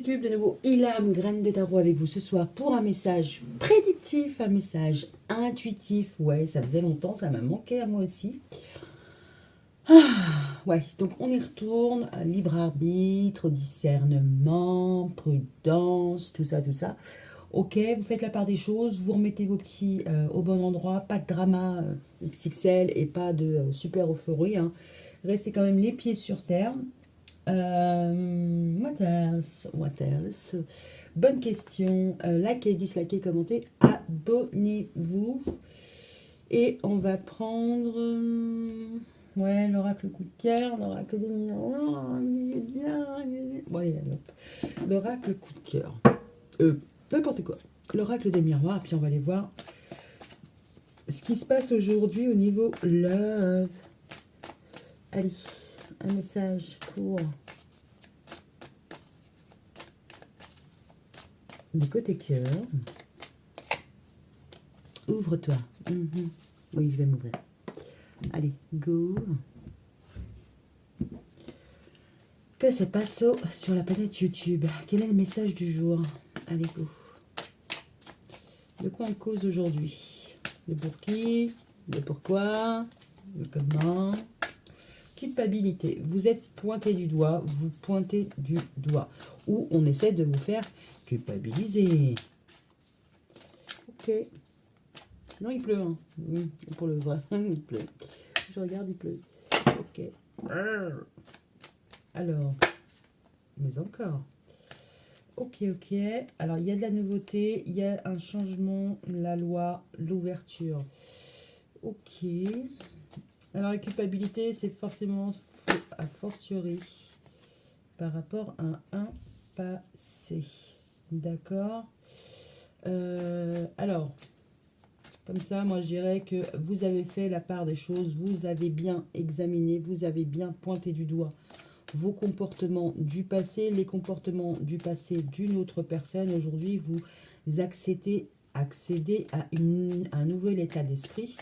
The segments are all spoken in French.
YouTube, de nouveau Ilham, graine de tarot avec vous ce soir pour un message prédictif, un message intuitif. Ouais, ça faisait longtemps, ça m'a manqué à moi aussi. Ouais, donc on y retourne, libre arbitre, discernement, prudence, tout ça, tout ça. Ok, vous faites la part des choses, vous remettez vos petits au bon endroit, pas de drama XXL et pas de super euphorie. Hein. Restez quand même les pieds sur terre. What else? Bonne question. Likez, dislikez, commentez, abonnez-vous. Et on va prendre... ouais, l'oracle coup de cœur, l'oracle des miroirs. Ouais, l'oracle coup de cœur. N'importe quoi. L'oracle des miroirs, puis on va aller voir ce qui se passe aujourd'hui au niveau love. Allez, un message pour du côté cœur. Ouvre-toi. Oui, je vais m'ouvrir. Allez, go. Que se passe sur la planète YouTube? Quel est le message du jour? Allez, go. De quoi on cause aujourd'hui? Le pour qui? Le pourquoi? Le comment? Culpabilité. Vous êtes pointé du doigt, vous pointez du doigt. Ou on essaie de vous faire culpabiliser. Ok. Sinon il pleut. Hein. Pour le vrai, il pleut. Je regarde, il pleut. Ok. Alors, mais encore. Ok, ok. Alors, il y a de la nouveauté, il y a un changement, la loi, l'ouverture. Ok. Alors, la culpabilité, c'est forcément a fortiori par rapport à un passé. D'accord. Alors, comme ça, moi, je dirais que vous avez fait la part des choses, vous avez bien examiné, vous avez bien pointé du doigt vos comportements du passé, les comportements du passé d'une autre personne. Aujourd'hui, vous accédez à un nouvel état d'esprit.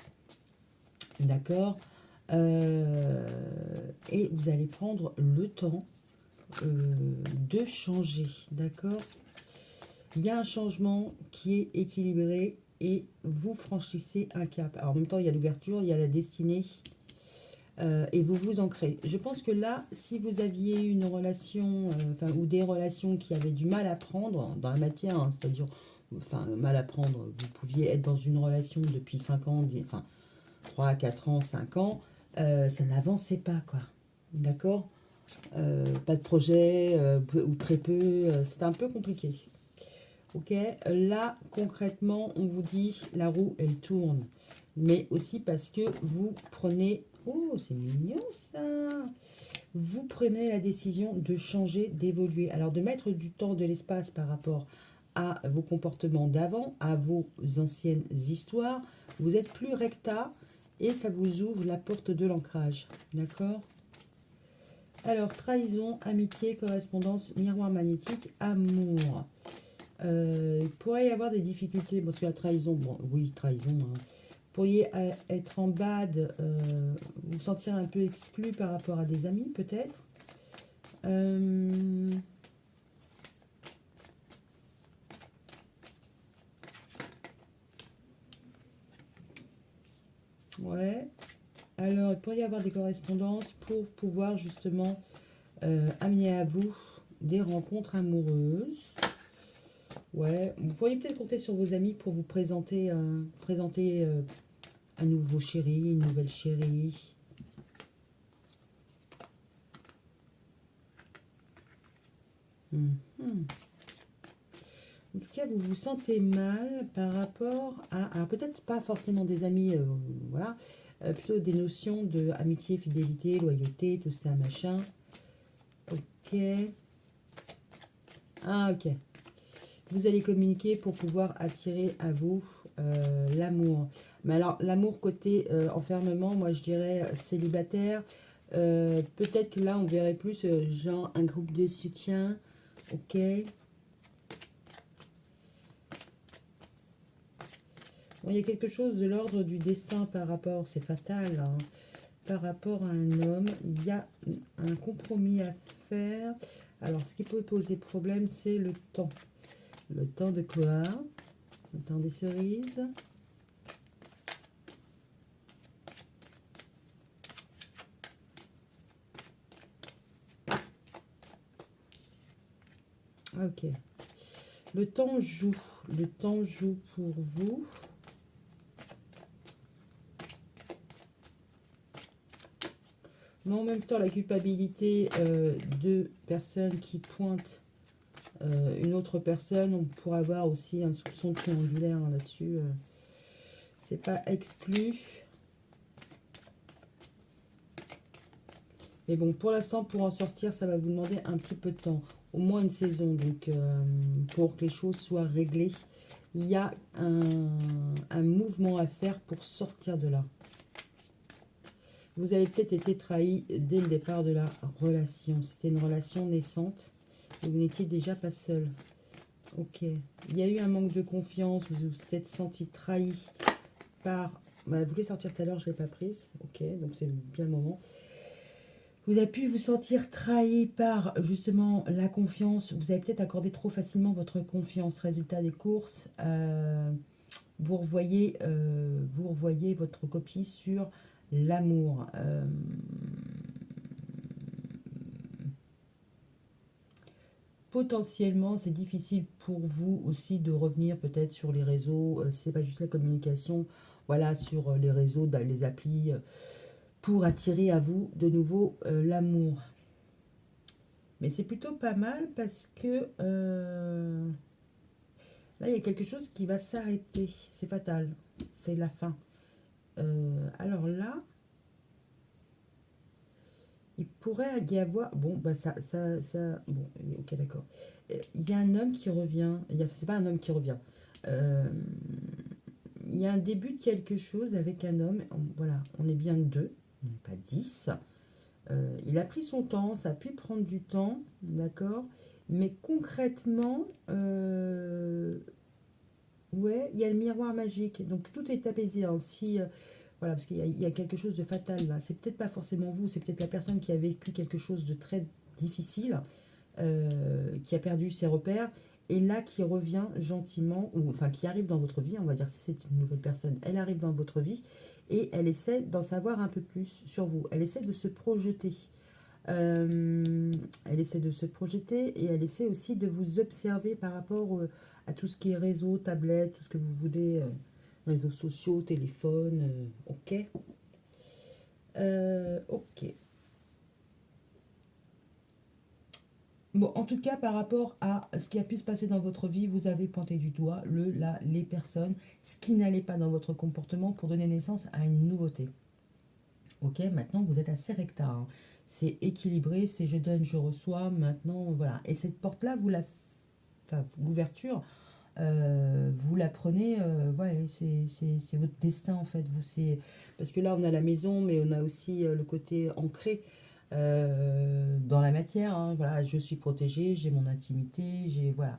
D'accord. Et vous allez prendre le temps de changer. D'accord. Il y a un changement qui est équilibré et vous franchissez un cap. Alors, en même temps, il y a l'ouverture, il y a la destinée. Et vous vous ancrez. Je pense que là, si vous aviez une relation, ou des relations qui avaient du mal à prendre dans la matière, hein, c'est-à-dire, mal à prendre, vous pouviez être dans une relation depuis 5 ans, 3, 4 ans, 5 ans, ça n'avançait pas, quoi. D'accord. Pas de projet, ou très peu, c'était un peu compliqué. Ok, là, concrètement, on vous dit, la roue, elle tourne. Mais aussi parce que vous prenez... Oh, c'est mignon ça. Vous prenez la décision de changer, d'évoluer. Alors, de mettre du temps, de l'espace par rapport à vos comportements d'avant, à vos anciennes histoires. Vous êtes plus recta et ça vous ouvre la porte de l'ancrage. D'accord? Alors, trahison, amitié, correspondance, miroir magnétique, amour. Il pourrait y avoir des difficultés. Bon, sur la trahison, bon, oui, trahison. Hein. Vous pourriez être en bad, vous sentir un peu exclu par rapport à des amis, peut-être. Ouais. Alors, il pourrait y avoir des correspondances pour pouvoir justement amener à vous des rencontres amoureuses. Ouais. Vous pourriez peut-être compter sur vos amis pour vous présenter, un nouveau chéri, une nouvelle chérie. En tout cas, vous vous sentez mal par rapport à... Alors, peut-être pas forcément des amis, voilà. Plutôt des notions de amitié, fidélité, loyauté, tout ça, machin. Ok. Ah, ok. Vous allez communiquer pour pouvoir attirer à vous l'amour. Mais alors, l'amour côté enfermement, moi, je dirais célibataire. Peut-être que là, on verrait plus genre un groupe de soutien. Ok. Bon, il y a quelque chose de l'ordre du destin par rapport, c'est fatal, hein, par rapport à un homme. Il y a un compromis à faire. Alors, ce qui peut poser problème, c'est le temps. Le temps de quoi? Le temps des cerises. Ok. Le temps joue. Le temps joue pour vous. Mais en même temps, la culpabilité de personnes qui pointent une autre personne, on pourrait avoir aussi un soupçon triangulaire hein, là-dessus. C'est pas exclu. Mais bon, pour l'instant, pour en sortir, ça va vous demander un petit peu de temps. Au moins une saison, donc pour que les choses soient réglées. Il y a un mouvement à faire pour sortir de là. Vous avez peut-être été trahi dès le départ de la relation. C'était une relation naissante et vous n'étiez déjà pas seul. Ok. Il y a eu un manque de confiance. Vous vous êtes senti trahi par... Bah, vous voulez sortir tout à l'heure, je ne l'ai pas prise. Ok, donc c'est bien le moment. Vous avez pu vous sentir trahi par justement la confiance. Vous avez peut-être accordé trop facilement votre confiance. Résultat des courses, vous revoyez votre copie sur l'amour. Potentiellement, c'est difficile pour vous aussi de revenir peut-être sur les réseaux. C'est pas juste la communication. Voilà, sur les réseaux, les applis, pour attirer à vous de nouveau l'amour. Mais c'est plutôt pas mal parce que là, il y a quelque chose qui va s'arrêter. C'est fatal. C'est la fin. Alors là, il pourrait y avoir... Bon, bah bon, ok, d'accord. Il y a un homme qui revient. C'est pas un homme qui revient. Euh, il y a un début de quelque chose avec un homme. Voilà, on est bien deux. On n'est pas 10. Il a pris son temps, ça a pu prendre du temps, d'accord. Mais concrètement, ouais, il y a le miroir magique. Donc tout est apaisé. Hein. Si, voilà, parce qu'il y a quelque chose de fatal là. C'est peut-être pas forcément vous, c'est peut-être la personne qui a vécu quelque chose de très difficile, qui a perdu ses repères, et là qui revient gentiment, ou enfin qui arrive dans votre vie, on va dire si c'est une nouvelle personne, elle arrive dans votre vie, et elle essaie d'en savoir un peu plus sur vous. Elle essaie de se projeter. Elle essaie de se projeter et elle essaie aussi de vous observer par rapport à tout ce qui est réseau, tablette, tout ce que vous voulez, réseaux sociaux, téléphone, ok. Ok. Bon, en tout cas, par rapport à ce qui a pu se passer dans votre vie, vous avez pointé du doigt les personnes, ce qui n'allait pas dans votre comportement pour donner naissance à une nouveauté. Ok, maintenant vous êtes assez recta. Hein. C'est équilibré, c'est je donne, je reçois. Maintenant, voilà. Et cette porte-là, enfin, l'ouverture, vous la prenez, voilà, c'est votre destin en fait. Parce que là, on a la maison, mais on a aussi le côté ancré dans la matière. Hein. Voilà, je suis protégée, j'ai mon intimité, j'ai voilà,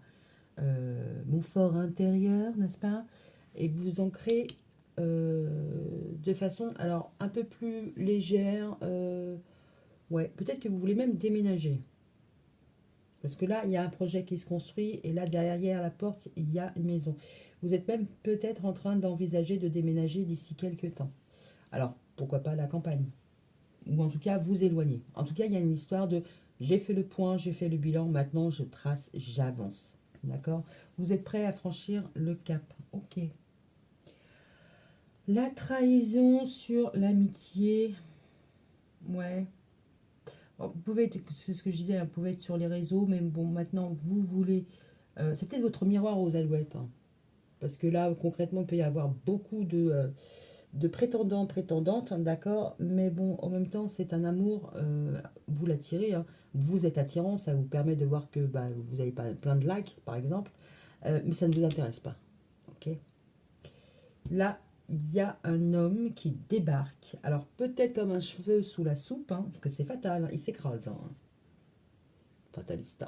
mon fort intérieur, n'est-ce pas? Et vous ancrez de façon alors un peu plus légère. Ouais, peut-être que vous voulez même déménager. Parce que là, il y a un projet qui se construit et là, derrière la porte, il y a une maison. Vous êtes même peut-être en train d'envisager de déménager d'ici quelques temps. Alors, pourquoi pas la campagne? Ou en tout cas, vous éloigner. En tout cas, il y a une histoire de j'ai fait le point, j'ai fait le bilan, maintenant je trace, j'avance. D'accord? Vous êtes prêt à franchir le cap. Ok. La trahison sur l'amitié. Ouais. Bon, vous pouvez être, c'est ce que je disais, hein, vous pouvez être sur les réseaux, mais bon, maintenant, vous voulez... c'est peut-être votre miroir aux alouettes. Hein, parce que là, concrètement, il peut y avoir beaucoup de prétendants, prétendantes, hein, d'accord. Mais bon, en même temps, c'est un amour, vous l'attirez. Hein, vous êtes attirant, ça vous permet de voir que bah, vous avez pas plein de likes, par exemple. Mais ça ne vous intéresse pas. Ok. Là, il y a un homme qui débarque. Alors, peut-être comme un cheveu sous la soupe, hein, parce que c'est fatal, hein, il s'écrase. Hein, fatalista.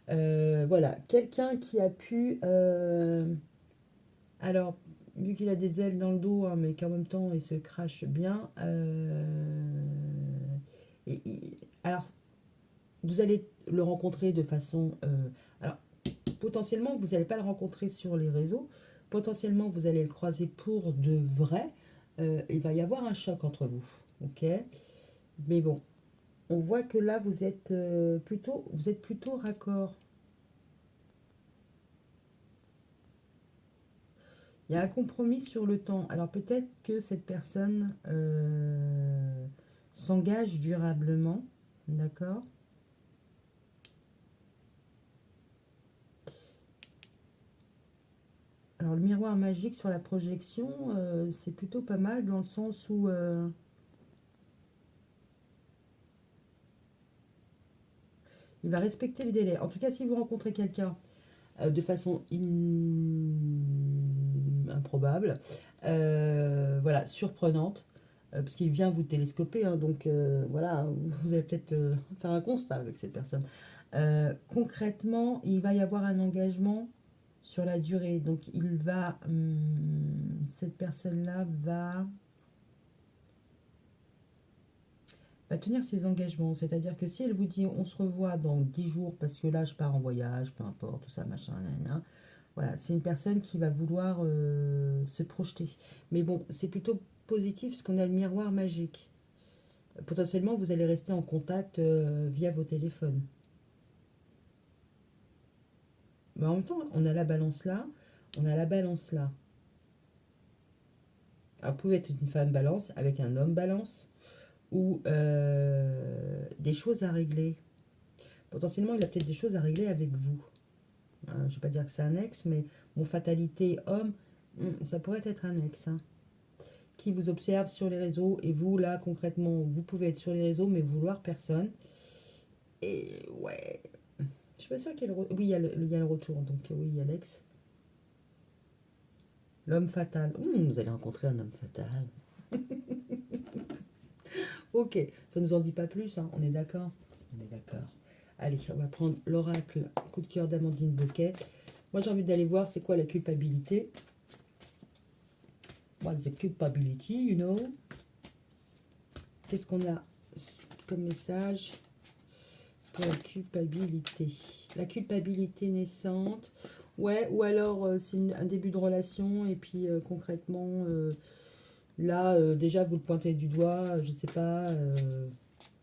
Voilà, quelqu'un qui a pu... alors, vu qu'il a des ailes dans le dos, hein, mais qu'en même temps, il se crache bien. Alors, vous allez le rencontrer de façon... alors, potentiellement, vous n'allez pas le rencontrer sur les réseaux. Potentiellement, vous allez le croiser pour de vrai. Il va y avoir un choc entre vous. Ok? Mais bon, on voit que là, vous êtes plutôt raccord. Il y a un compromis sur le temps. Alors peut-être que cette personne s'engage durablement. D'accord? Alors le miroir magique sur la projection, c'est plutôt pas mal dans le sens où il va respecter les délais. En tout cas, si vous rencontrez quelqu'un de façon improbable, voilà, surprenante, parce qu'il vient vous télescoper, hein, donc voilà, vous allez peut-être faire un constat avec cette personne. Concrètement, il va y avoir un engagement sur la durée, donc cette personne-là va tenir ses engagements. C'est-à-dire que si elle vous dit on se revoit dans 10 jours parce que là je pars en voyage, peu importe, tout ça, machin, nan, nan, voilà, c'est une personne qui va vouloir se projeter. Mais bon, c'est plutôt positif parce qu'on a le miroir magique. Potentiellement, vous allez rester en contact via vos téléphones. Mais en même temps, on a la balance là, on a la balance là. Alors, vous pouvez être une femme balance avec un homme balance ou des choses à régler. Potentiellement, il a peut-être des choses à régler avec vous. Je ne vais pas dire que c'est un ex, mais mon fatalité homme, ça pourrait être un ex. Hein, qui vous observe sur les réseaux. Et vous, là, concrètement, vous pouvez être sur les réseaux, mais vouloir personne. Et ouais, je suis pas sûre qu'il y a oui, il y a le retour. Donc oui, il y a l'ex. L'homme fatal. Vous allez rencontrer un homme fatal. Ok, ça nous en dit pas plus, hein, on est d'accord. On est d'accord. Allez, on va prendre l'oracle coup de cœur d'Amandine Bouquet. Moi, j'ai envie d'aller voir c'est quoi la culpabilité. What's the culpability, you know? Qu'est-ce qu'on a comme message pour la culpabilité? La culpabilité naissante. Ouais, ou alors c'est un début de relation et puis concrètement, là, déjà, vous le pointez du doigt, je sais pas,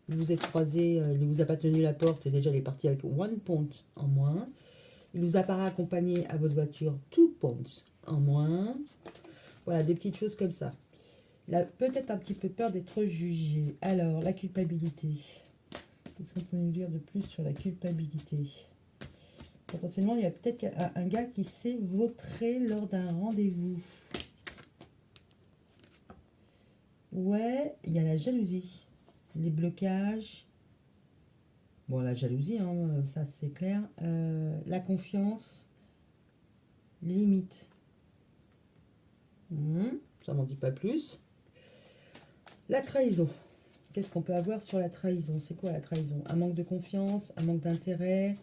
vous vous êtes croisés, il ne vous a pas tenu la porte et déjà il est parti avec 1 point en moins. Il vous a pas accompagné à votre voiture 2 points en moins. Voilà, des petites choses comme ça. Il a peut-être un petit peu peur d'être jugé. Alors, la culpabilité. Qu'est-ce qu'on peut nous dire de plus sur la culpabilité? Potentiellement, il y a peut-être un gars qui s'est vautré lors d'un rendez-vous. Ouais, il y a la jalousie, les blocages. Bon, la jalousie, hein, ça c'est clair. La confiance, limite. Ça m'en dit pas plus. La trahison. Qu'est-ce qu'on peut avoir sur la trahison? C'est quoi la trahison? Un manque de confiance, un manque d'intérêt.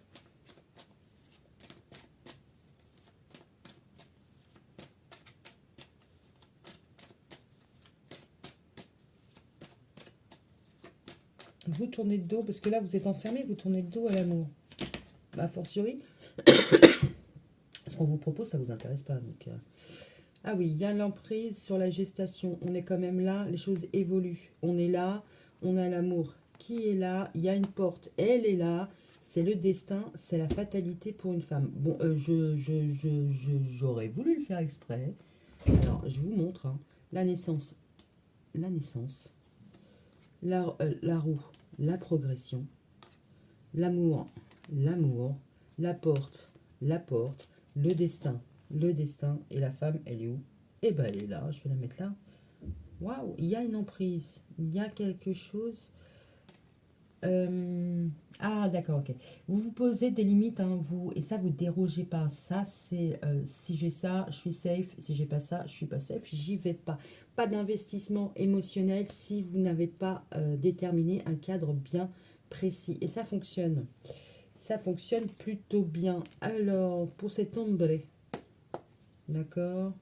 Vous tournez le dos, parce que là vous êtes enfermé, vous tournez le dos à l'amour. A fortiori, ce qu'on vous propose, ça vous intéresse pas. Donc, ah oui, il y a l'emprise sur la gestation. On est quand même là, les choses évoluent. On est là, on a l'amour qui est là, il y a une porte, elle est là. C'est le destin, c'est la fatalité pour une femme. Bon, j'aurais voulu le faire exprès. Alors, je vous montre. Hein. La naissance, la roue, la progression, l'amour, la porte, le destin, et la femme, elle est où? Eh ben, elle est là, je vais la mettre là. Waouh, il y a une emprise, il y a quelque chose. Ah, d'accord, ok. Vous vous posez des limites, hein, vous, et ça, vous dérogez pas. Ça, c'est si j'ai ça, je suis safe. Si j'ai pas ça, je suis pas safe. J'y vais pas. Pas d'investissement émotionnel si vous n'avez pas déterminé un cadre bien précis. Et ça fonctionne. Ça fonctionne plutôt bien. Alors, pour cet ombré, d'accord.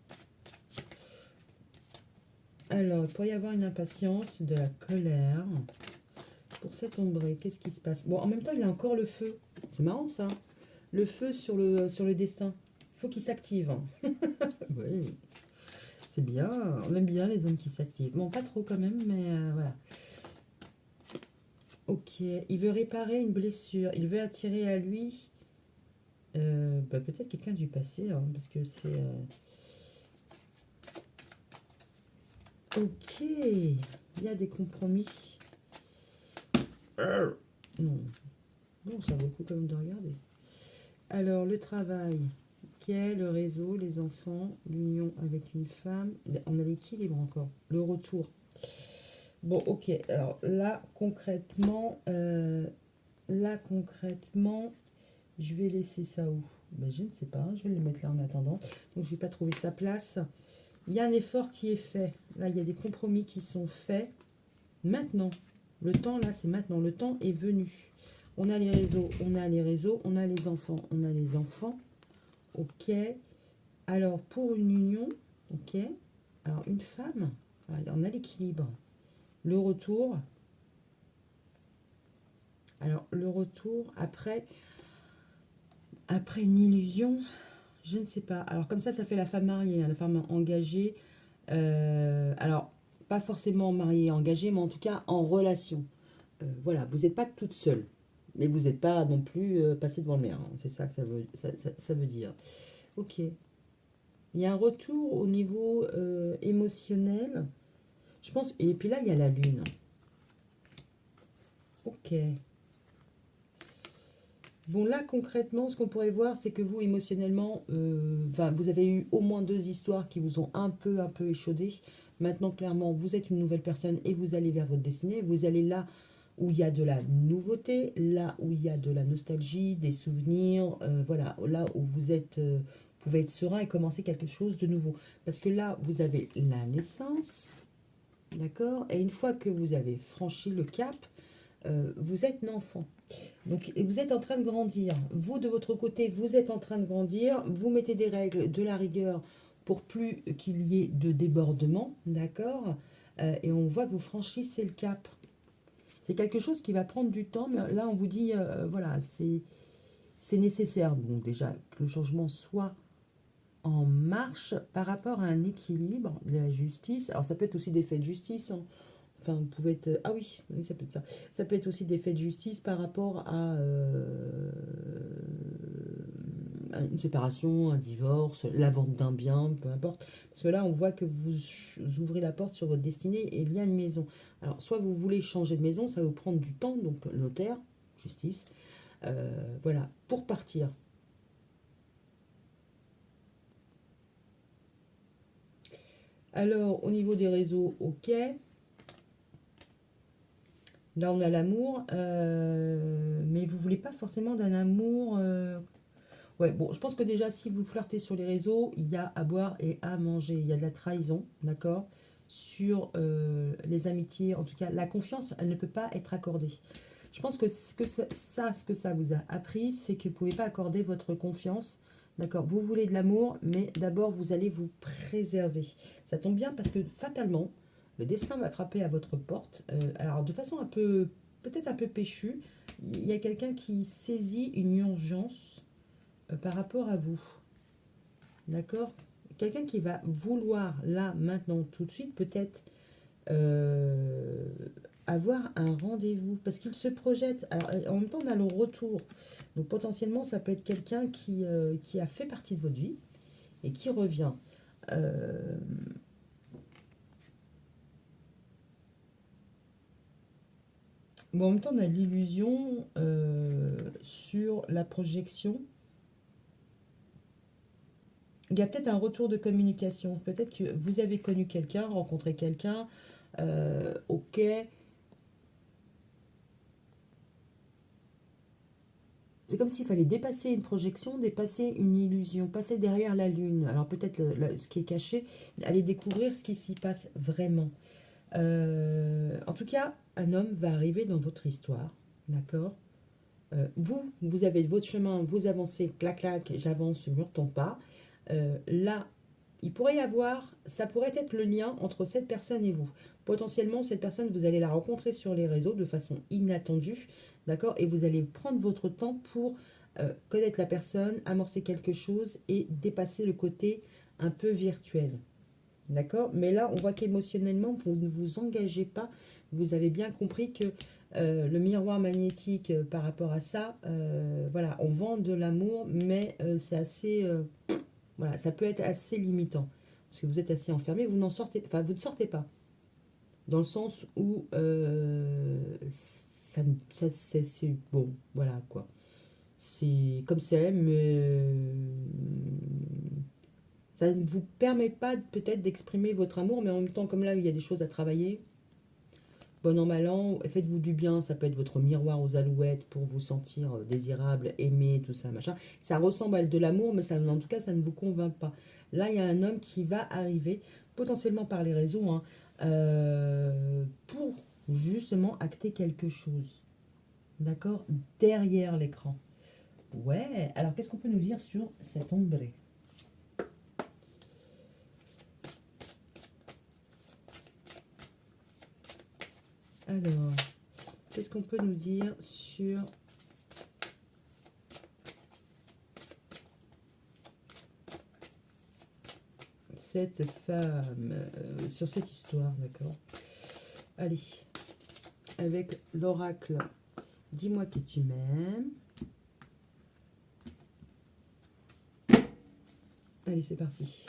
Alors, il pourrait y avoir une impatience, de la colère. pour cet ombré, qu'est-ce qui se passe? Bon, en même temps, il a encore le feu. C'est marrant, ça. Le feu sur le destin. Il faut qu'il s'active. Oui, c'est bien. On aime bien les hommes qui s'activent. Bon, pas trop quand même, mais voilà. Ok, il veut réparer une blessure. Il veut attirer à lui bah, peut-être quelqu'un du passé, hein, parce que c'est... Ok, il y a des compromis. Non, bon, ça vaut le coup quand même de regarder. Alors, le travail, quel le réseau, les enfants, l'union avec une femme. On a l'équilibre encore. Le retour. Bon, ok. Alors là concrètement, je vais laisser ça où? Ben, je ne sais pas. Je vais le mettre là en attendant. Donc, je vais pas trouver sa place. Il y a un effort qui est fait. Là, il y a des compromis qui sont faits. Maintenant, le temps, là, c'est maintenant. Le temps est venu. On a les réseaux, on a les réseaux, on a les enfants, on a les enfants. Ok. Alors, pour une union, ok. Alors, une femme, voilà, on a l'équilibre. Le retour. Alors, le retour, après une illusion, je ne sais pas. Alors, comme ça fait la femme mariée, hein, la femme engagée. Alors, pas forcément mariée, engagée, mais en tout cas en relation. Voilà, vous n'êtes pas toute seule. Mais vous n'êtes pas non plus passé devant le maire, hein. C'est ça que ça veut dire. Ok. Il y a un retour au niveau émotionnel. Je pense. Et puis là, il y a la lune. Ok. Bon, là, concrètement, ce qu'on pourrait voir, c'est que vous, émotionnellement, vous avez eu au moins 2 histoires qui vous ont un peu échaudé. Maintenant, clairement, vous êtes une nouvelle personne et vous allez vers votre destinée. Vous allez là où il y a de la nouveauté, là où il y a de la nostalgie, des souvenirs, voilà, là où pouvez être serein et commencer quelque chose de nouveau. Parce que là, vous avez la naissance, d'accord? Et une fois que vous avez franchi le cap, vous êtes un enfant. Donc, et vous êtes en train de grandir. Vous, de votre côté, vous êtes en train de grandir. Vous mettez des règles, de la rigueur pour plus qu'il y ait de débordement, d'accord? Et on voit que vous franchissez le cap. C'est quelque chose qui va prendre du temps, mais là, on vous dit, voilà, c'est nécessaire. Donc déjà, que le changement soit en marche par rapport à un équilibre, de la justice. Alors, ça peut être aussi des faits de justice, hein. Enfin, vous pouvez être... Ah oui, oui, ça peut être ça. Ça peut être aussi des faits de justice par rapport à une séparation, un divorce, la vente d'un bien, peu importe. Parce que là, on voit que vous ouvrez la porte sur votre destinée et il y a une maison. Alors, soit vous voulez changer de maison, ça va vous prendre du temps, donc notaire, justice, voilà, pour partir. Alors, au niveau des réseaux, ok. Là, on a l'amour, mais vous voulez pas forcément d'un amour. Ouais, bon, je pense que déjà, si vous flirtez sur les réseaux, il y a à boire et à manger. Il y a de la trahison, d'accord? Sur les amitiés, en tout cas, la confiance, elle ne peut pas être accordée. Je pense que ce que ça vous a appris, c'est que vous ne pouvez pas accorder votre confiance. D'accord? Vous voulez de l'amour, mais d'abord, vous allez vous préserver. Ça tombe bien parce que fatalement, le destin va frapper à votre porte. Alors, de façon un peu, peut-être un peu péchue, il y a quelqu'un qui saisit une urgence par rapport à vous. D'accord? Quelqu'un qui va vouloir, là, maintenant, tout de suite, peut-être euh, avoir un rendez-vous. Parce qu'il se projette. Alors, en même temps, on a le retour. Donc, potentiellement, ça peut être quelqu'un qui a fait partie de votre vie et qui revient. Euh, bon, en même temps, on a l'illusion sur la projection. Il y a peut-être un retour de communication. Peut-être que vous avez connu quelqu'un, rencontré quelqu'un, ok. C'est comme s'il fallait dépasser une projection, dépasser une illusion, passer derrière la lune. Alors peut-être ce qui est caché, aller découvrir ce qui s'y passe vraiment. En tout cas, un homme va arriver dans votre histoire, d'accord? Vous avez votre chemin, vous avancez, clac, clac, j'avance, je ne me retombe pas. Là, il pourrait y avoir, ça pourrait être le lien entre cette personne et vous. Potentiellement, cette personne, vous allez la rencontrer sur les réseaux de façon inattendue, d'accord? Et vous allez prendre votre temps pour connaître la personne, amorcer quelque chose et dépasser le côté un peu virtuel. D'accord? Mais là, on voit qu'émotionnellement, vous ne vous engagez pas. Vous avez bien compris que le miroir magnétique par rapport à ça, voilà, on vend de l'amour, mais c'est assez, voilà, ça peut être assez limitant. Parce que vous êtes assez enfermé, vous n'en sortez, enfin, vous ne sortez pas. Dans le sens où c'est bon, voilà quoi. C'est comme c'est, mais ça ne vous permet pas peut-être d'exprimer votre amour, mais en même temps, comme là, il y a des choses à travailler. Bon an, mal an, faites-vous du bien, ça peut être votre miroir aux alouettes pour vous sentir désirable, aimé, tout ça, machin. Ça ressemble à de l'amour, mais ça, en tout cas, ça ne vous convainc pas. Là, il y a un homme qui va arriver, potentiellement par les réseaux, hein, pour justement acter quelque chose. D'accord? Derrière l'écran. Ouais, alors qu'est-ce qu'on peut nous dire sur cet ombré? Alors, qu'est-ce qu'on peut nous dire sur cette femme, sur cette histoire, d'accord? Allez, avec l'oracle, dis-moi que tu m'aimes. Allez, c'est parti.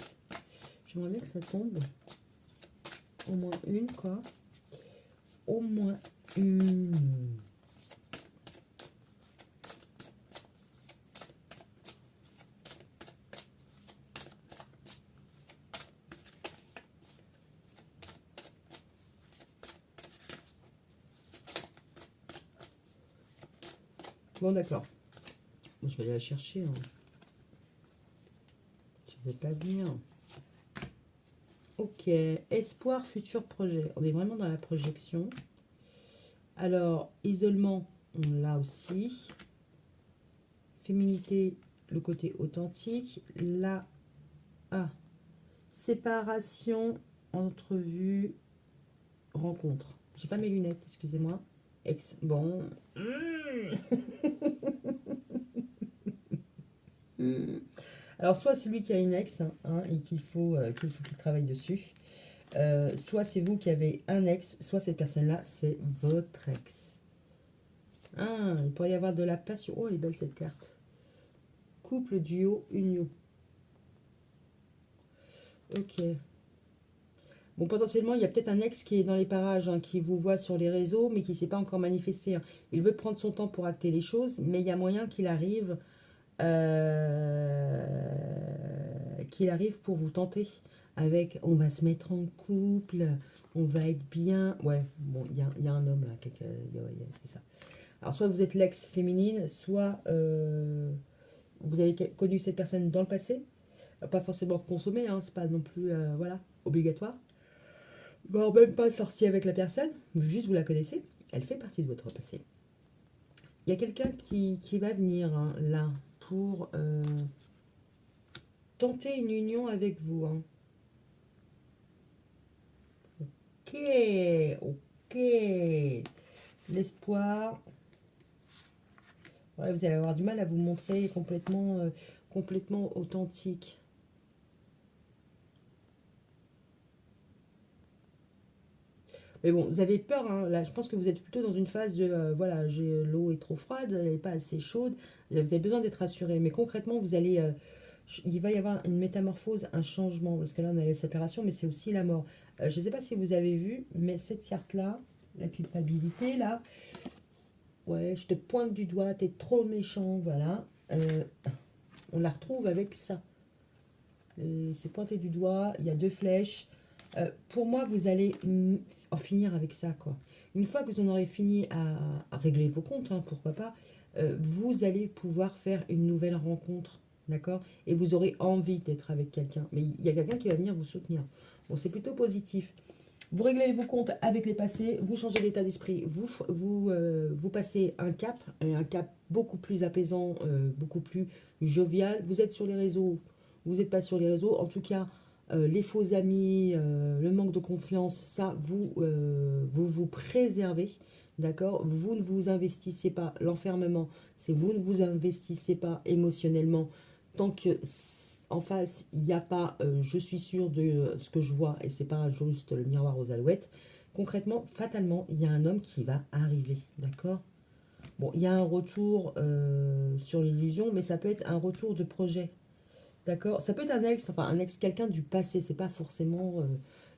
J'aimerais bien que ça tombe. Au moins une, quoi. Au moins une. Bon, d'accord. Je vais aller la chercher. Hein. Tu ne veux pas venir. Ok. Espoir, futur projet. On est vraiment dans la projection. Alors, isolement, on l'a aussi. Féminité, le côté authentique. Là, séparation, entrevue, rencontre. J'ai pas mes lunettes, excusez-moi. Bon. Alors, soit c'est lui qui a une ex hein, et qu'il travaille dessus. Soit c'est vous qui avez un ex, soit cette personne-là, c'est votre ex. Ah, il pourrait y avoir de la passion. Oh, elle est belle cette carte. Couple, duo, union. Ok. Bon, potentiellement, il y a peut-être un ex qui est dans les parages, hein, qui vous voit sur les réseaux, mais qui ne s'est pas encore manifesté. Hein. Il veut prendre son temps pour acter les choses, mais il y a moyen qu'il arrive pour vous tenter. Avec, on va se mettre en couple, on va être bien. Ouais, bon, il y a un homme là, c'est ça. Alors, soit vous êtes l'ex féminine, soit vous avez connu cette personne dans le passé. Pas forcément consommé, hein, c'est pas non plus voilà, obligatoire. Voire même pas sorti avec la personne, juste vous la connaissez, elle fait partie de votre passé. Il y a quelqu'un qui va venir hein, là pour tenter une union avec vous. Hein. Ok, ok. L'espoir. Ouais, vous allez avoir du mal à vous montrer complètement authentique. Mais bon, vous avez peur, hein, là, je pense que vous êtes plutôt dans une phase de, voilà, l'eau est trop froide, elle n'est pas assez chaude, vous avez besoin d'être rassuré. Mais concrètement, il va y avoir une métamorphose, un changement, parce que là, on a la séparation, mais c'est aussi la mort. Je ne sais pas si vous avez vu, mais cette carte-là, la culpabilité, là, ouais, je te pointe du doigt, t'es trop méchant, voilà. On la retrouve avec ça. C'est pointé du doigt, il y a deux flèches. Pour moi, vous allez en finir avec ça, quoi. Une fois que vous en aurez fini à régler vos comptes, hein, pourquoi pas, vous allez pouvoir faire une nouvelle rencontre, d'accord? Et vous aurez envie d'être avec quelqu'un. Mais il y a quelqu'un qui va venir vous soutenir. Bon, c'est plutôt positif. Vous réglez vos comptes avec les passés, vous changez d'état d'esprit, vous passez un cap beaucoup plus apaisant, beaucoup plus jovial. Vous êtes sur les réseaux, vous n'êtes pas sur les réseaux. En tout cas, les faux amis, le manque de confiance, ça, vous préservez, d'accord? Vous ne vous investissez pas, l'enfermement, c'est vous ne vous investissez pas émotionnellement tant que en face, il n'y a pas, je suis sûr de ce que je vois et c'est pas juste le miroir aux alouettes. Concrètement, fatalement, il y a un homme qui va arriver, d'accord? Bon, il y a un retour sur l'illusion, mais ça peut être un retour de projet. D'accord? Ça peut être un ex, enfin un ex, quelqu'un du passé. C'est pas forcément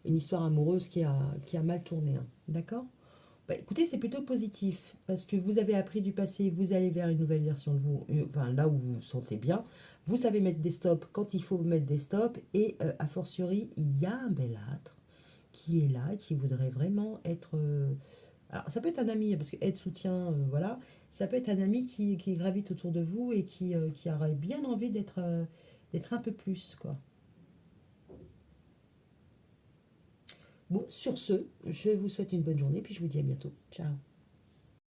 une histoire amoureuse qui a mal tourné, hein. D'accord? Bah, écoutez, c'est plutôt positif parce que vous avez appris du passé, vous allez vers une nouvelle version de vous, enfin là où vous vous sentez bien. Vous savez mettre des stops quand il faut mettre des stops et a fortiori, il y a un bel âtre qui est là, qui voudrait vraiment être. Alors, ça peut être un ami, parce que aide, soutien, voilà. Ça peut être un ami qui gravite autour de vous et qui aurait bien envie d'être un peu plus, quoi. Bon, sur ce, je vous souhaite une bonne journée, puis je vous dis à bientôt. Ciao.